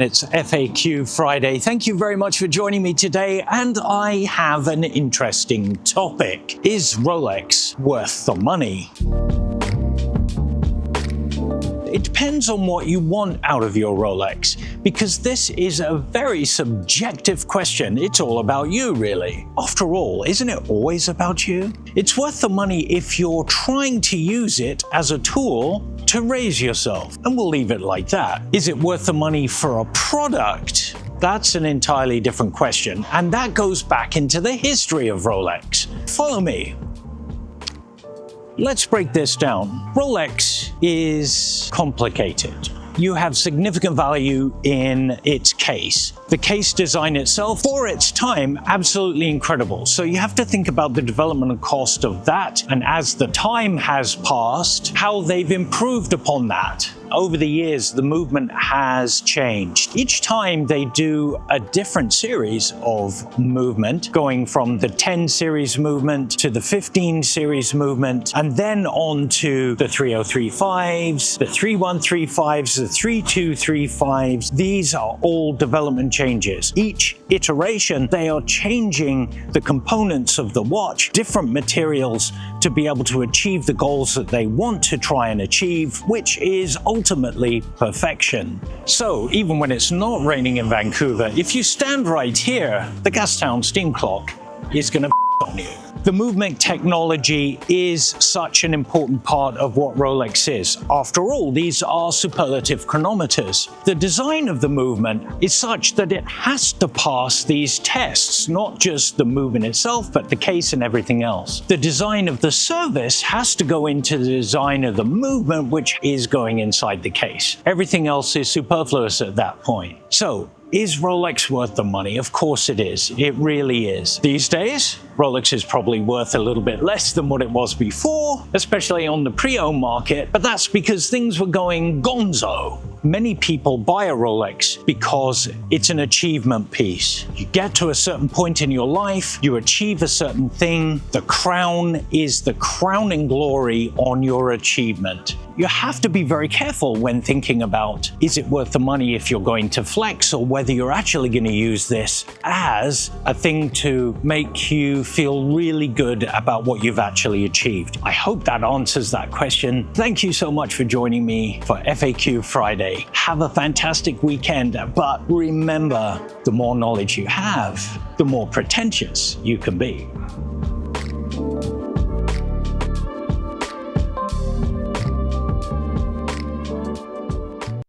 It's FAQ Friday. Thank you very much for joining me today, and I have an interesting topic. Is Rolex worth the money? It depends on what you want out of your Rolex, because this is a very subjective question. It's all about you, really. After all, isn't it always about you? It's worth the money if you're trying to use it as a tool to raise yourself, and we'll leave it like that. Is it worth the money for a product? That's an entirely different question, and that goes back into the history of Rolex. Follow me. Let's break this down. Rolex is complicated. You have significant value in its case. The case design itself, for its time, absolutely incredible. So you have to think about the development and cost of that, and as the time has passed, how they've improved upon that. Over the years, the movement has changed. Each time they do a different series of movement, going from the 10 series movement to the 15 series movement, and then on to the 3035s, the 3135s, the 3235s. These are all development changes. Each iteration, they are changing the components of the watch, different materials to be able to achieve the goals that they want to try and achieve, which is ultimately perfection. So even when it's not raining in Vancouver, if you stand right here, the Gastown steam clock is going to on you. The movement technology is such an important part of what Rolex is. After all, these are superlative chronometers. The design of the movement is such that it has to pass these tests, not just the movement itself, but the case and everything else. The design of the service has to go into the design of the movement, which is going inside the case. Everything else is superfluous at that point. So, is Rolex worth the money? Of course it is. It really is. These days, Rolex is probably worth a little bit less than what it was before, especially on the pre-owned market, but that's because things were going gonzo. Many people buy a Rolex because it's an achievement piece. You get to a certain point in your life, you achieve a certain thing, the crown is the crowning glory on your achievement. You have to be very careful when thinking about, is it worth the money if you're going to flex, or whether you're actually going to use this as a thing to make you feel really good about what you've actually achieved. I hope that answers that question. Thank you so much for joining me for FAQ Friday. Have a fantastic weekend, but remember, the more knowledge you have, the more pretentious you can be.